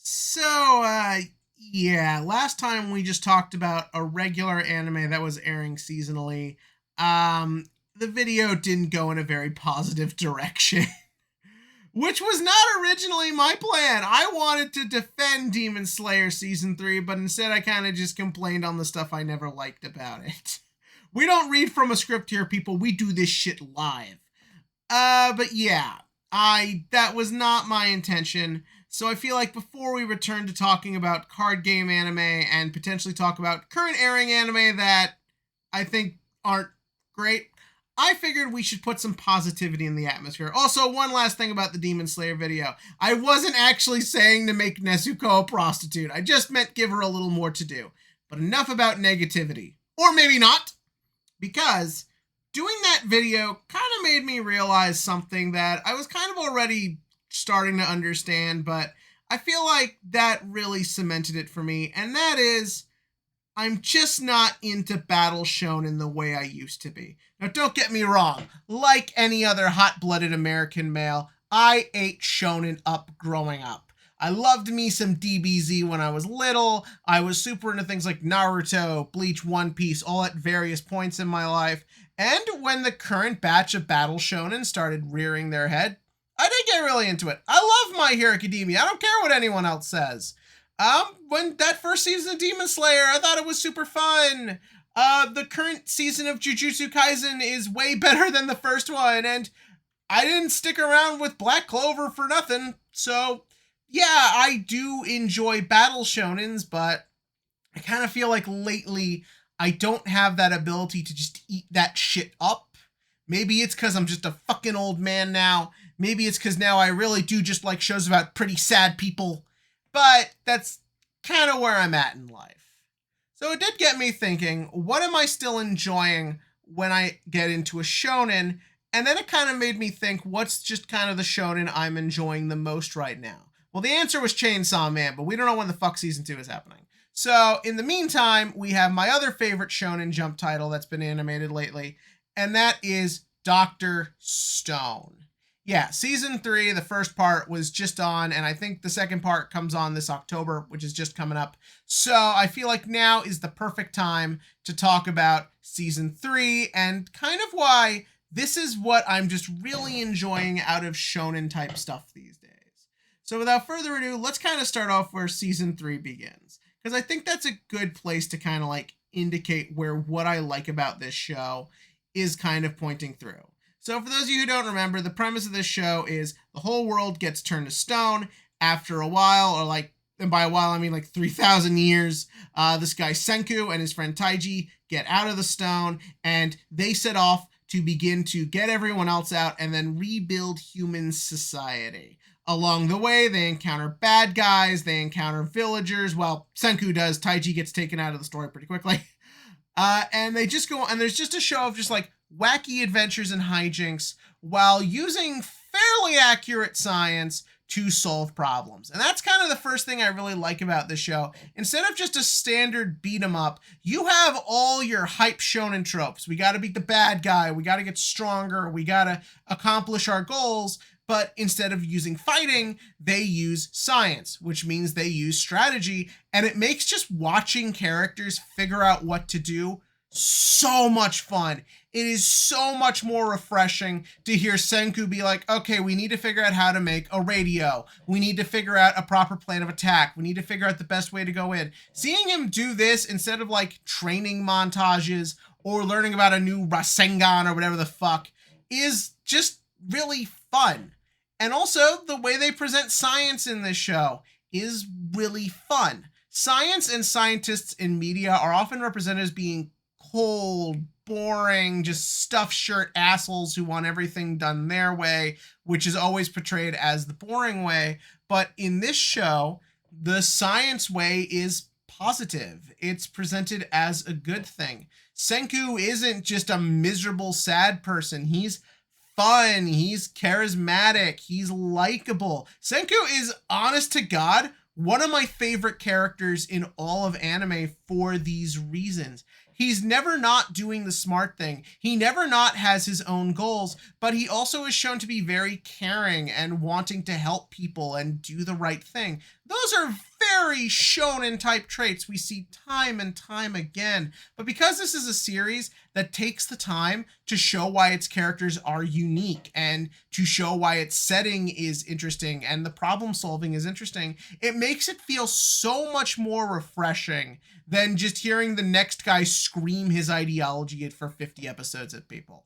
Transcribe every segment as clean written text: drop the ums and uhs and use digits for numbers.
So, last time we just talked about a regular anime that was airing seasonally. Um, the video didn't go in a very positive direction, which was not originally my plan. I wanted to defend Demon Slayer Season 3, but instead I kind of just complained on the stuff I never liked about it. We don't read from a script here, people. We do this shit live. But yeah, I that was not my intention. So I feel like before we return to talking about card game anime and potentially talk about current airing anime that I think aren't great, I figured we should put some positivity in the atmosphere. Also, one last thing about the Demon Slayer video. I wasn't actually saying to make Nezuko a prostitute. I just meant give her a little more to do. But enough about negativity. Or maybe not, because doing that video kind of made me realize something that I was kind of already starting to understand, but I feel like that really cemented it for me, and that is I'm just not into battle shonen the way I used to be. Now, don't get me wrong. Like any other hot-blooded American male, I ate shonen up growing up. I loved me some DBZ when I was little. I was super into things like Naruto, Bleach, One Piece, all at various points in my life. And when the current batch of battle shonen started rearing their head, I did get really into it. I love My Hero Academia. I don't care what anyone else says. When that first season of Demon Slayer, I thought it was super fun. The current season of Jujutsu Kaisen is way better than the first one, and I didn't stick around with Black Clover for nothing. So, yeah, I do enjoy battle shonens, but I kind of feel like lately I don't have that ability to just eat that shit up. Maybe it's because I'm just a fucking old man now. Maybe it's because now I really do just like shows about pretty sad people. But that's kind of where I'm at in life. So it did get me thinking, what am I still enjoying when I get into a shonen? And then it kind of made me think, what's just kind of the shonen I'm enjoying the most right now? Well, the answer was Chainsaw Man, but we don't know when the fuck season 2 is happening. So in the meantime, we have my other favorite shonen jump title that's been animated lately, and that is Dr. Stone. Yeah, season 3, the first part was just on, and I think the second part comes on this October, which is just coming up. So I feel like now is the perfect time to talk about season 3 and kind of why this is what I'm just really enjoying out of shonen type stuff these days. So without further ado, let's kind of start off where season 3 begins, because I think that's a good place to kind of like indicate where what I like about this show is kind of pointing through. So for those of you who don't remember, the premise of this show is the whole world gets turned to stone after a while, or like, and by a while I mean like 3,000 years. This guy Senku and his friend Taiji get out of the stone, and they set off to begin to get everyone else out and then rebuild human society. Along the way, they encounter bad guys, they encounter villagers. Well, Senku does. Taiji gets taken out of the story pretty quickly. And they just go, and there's just a show of just like wacky adventures and hijinks while using fairly accurate science to solve problems. And that's kind of the first thing I really like about this show. Instead of just a standard beat 'em up, you have all your hype shonen tropes. We got to beat the bad guy. We got to get stronger. We got to accomplish our goals. But instead of using fighting, they use science, which means they use strategy. And it makes just watching characters figure out what to do so much fun. It is so much more refreshing to hear Senku be like, okay, we need to figure out how to make a radio. We need to figure out a proper plan of attack. We need to figure out the best way to go in. Seeing him do this instead of like training montages or learning about a new Rasengan or whatever the fuck is just really fun. And also, the way they present science in this show is really fun. Science and scientists in media are often represented as being cold, boring, just stuffed shirt assholes who want everything done their way, which is always portrayed as the boring way. But in this show, the science way is positive. It's presented as a good thing. Senku isn't just a miserable, sad person. He's fun, he's charismatic, he's likable. Senku is, honest to God, one of my favorite characters in all of anime for these reasons. He's never not doing the smart thing. He never not has his own goals, but he also is shown to be very caring and wanting to help people and do the right thing. Those are very shonen type traits we see time and time again. But because this is a series that takes the time to show why its characters are unique and to show why its setting is interesting and the problem solving is interesting, it makes it feel so much more refreshing than just hearing the next guy scream his ideology for 50 episodes at people.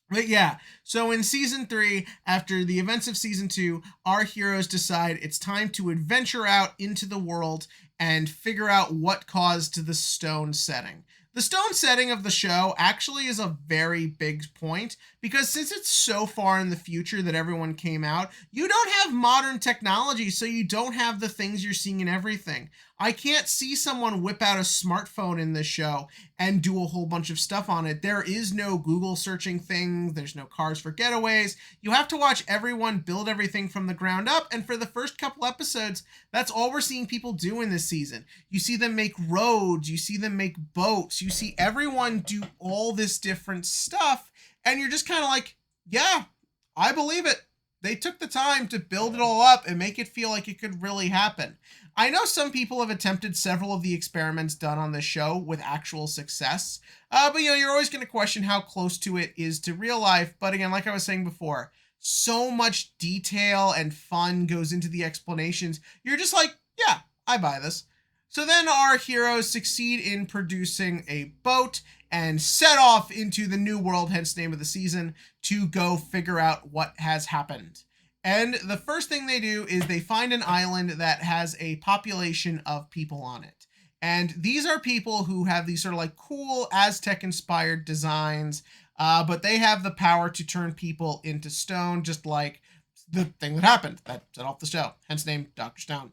But yeah, so in season 3, after the events of season 2, our heroes decide it's time to adventure out into the world and figure out what caused the stone setting. The stone setting of the show actually is a very big point because since it's so far in the future that everyone came out, you don't have modern technology, so you don't have the things you're seeing in everything. I can't see someone whip out a smartphone in this show and do a whole bunch of stuff on it. There is no Google searching thing. There's no cars for getaways. You have to watch everyone build everything from the ground up. And for the first couple episodes, that's all we're seeing people do in this season. You see them make roads. You see them make boats. You see everyone do all this different stuff. And you're just kind of like, yeah, I believe it. They took the time to build it all up and make it feel like it could really happen. I know some people have attempted several of the experiments done on this show with actual success, but you're always going to question how close to it is to real life. But again, like I was saying before, so much detail and fun goes into the explanations. You're just like, yeah, I buy this. So then our heroes succeed in producing a boat and set off into the new world, hence the name of the season, to go figure out what has happened. And the first thing they do is they find an island that has a population of people on it. And these are people who have these sort of like cool Aztec-inspired designs, but they have the power to turn people into stone, just like the thing that happened that set off the show, hence the name Dr. Stone.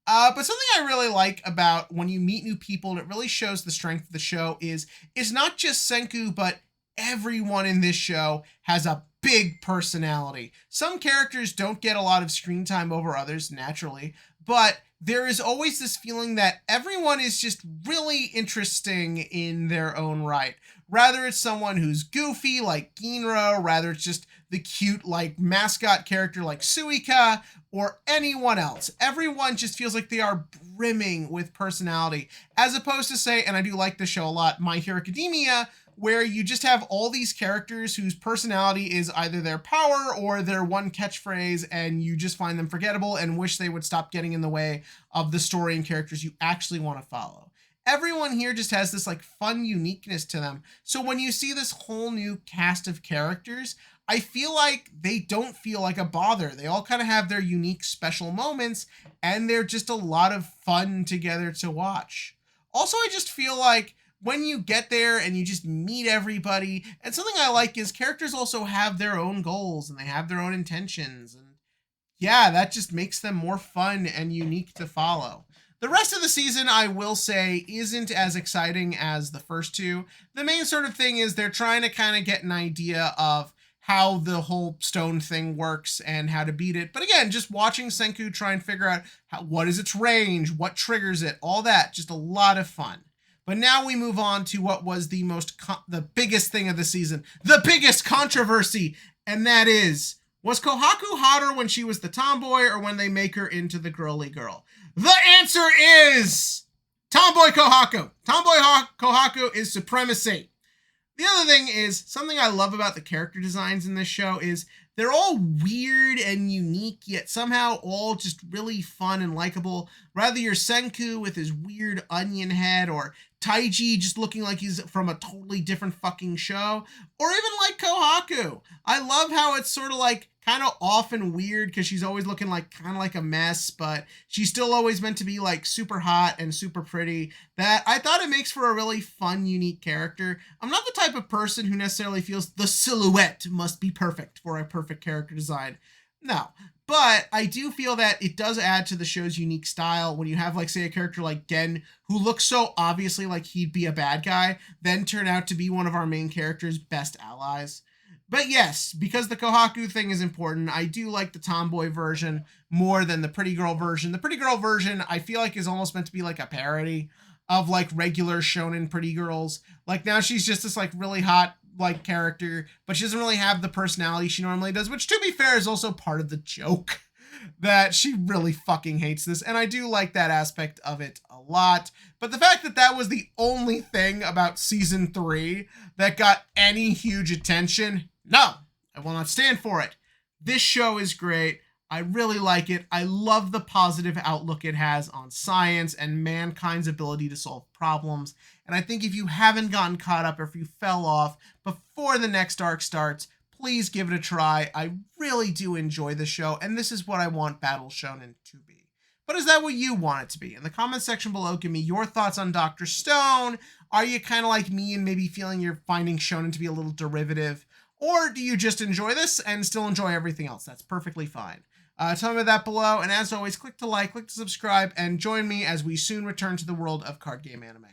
But something I really like about when you meet new people, and it really shows the strength of the show, is it's not just Senku, but everyone in this show has a big personality. Some characters don't get a lot of screen time over others, naturally, but there is always this feeling that everyone is just really interesting in their own right. Rather it's someone who's goofy like Ginro, rather it's just the cute like mascot character like Suika, or anyone else. Everyone just feels like they are brimming with personality, as opposed to, say, and I do like this show a lot, My Hero Academia, where you just have all these characters whose personality is either their power or their one catchphrase, and you just find them forgettable and wish they would stop getting in the way of the story and characters you actually want to follow. Everyone here just has this like fun uniqueness to them. So when you see this whole new cast of characters, I feel like they don't feel like a bother. They all kind of have their unique special moments, and they're just a lot of fun together to watch. Also, I just feel like when you get there and you just meet everybody, and something I like is characters also have their own goals and they have their own intentions. And yeah, that just makes them more fun and unique to follow. The rest of the season, I will say, isn't as exciting as the first two. The main sort of thing is they're trying to kind of get an idea of how the whole stone thing works and how to beat it. But again, just watching Senku try and figure out what is its range, what triggers it, all that, just a lot of fun. But now we move on to what was the biggest thing of the season, the biggest controversy, and that is, was Kohaku hotter when she was the tomboy or when they make her into the girly girl? The answer is tomboy Kohaku. Tomboy Kohaku is supremacy. The other thing is, something I love about the character designs in this show is they're all weird and unique, yet somehow all just really fun and likable. Rather you're Senku with his weird onion head, or Taiji just looking like he's from a totally different fucking show, or even like Kohaku. I love how it's sort of like kind of off and weird because she's always looking like kind of like a mess, but she's still always meant to be like super hot and super pretty. That I thought it makes for a really fun, unique character. I'm not the type of person who necessarily feels the silhouette must be perfect for a perfect character design. No, but I do feel that it does add to the show's unique style when you have, like, say, a character like Gen, who looks so obviously like he'd be a bad guy, then turn out to be one of our main character's best allies. But yes, because the Kohaku thing is important, I do like the tomboy version more than the pretty girl version. The pretty girl version, I feel like, is almost meant to be like a parody of like regular shonen pretty girls. Like now she's just this like really hot like character, but she doesn't really have the personality she normally does, which to be fair is also part of the joke that she really fucking hates this. And I do like that aspect of it a lot. But the fact that that was the only thing about season 3 that got any huge attention, no, I will not stand for it. This show is great. I really like it. I love the positive outlook it has on science and mankind's ability to solve problems. And I think if you haven't gotten caught up or if you fell off before the next arc starts, please give it a try. I really do enjoy the show, and this is what I want Battle Shonen to be. But is that what you want it to be? In the comment section below, give me your thoughts on Dr. Stone. Are you kind of like me and maybe feeling you're finding shonen to be a little derivative? Or do you just enjoy this and still enjoy everything else? That's perfectly fine. Tell me that below, and as always, click to like, click to subscribe, and join me as we soon return to the world of card game anime.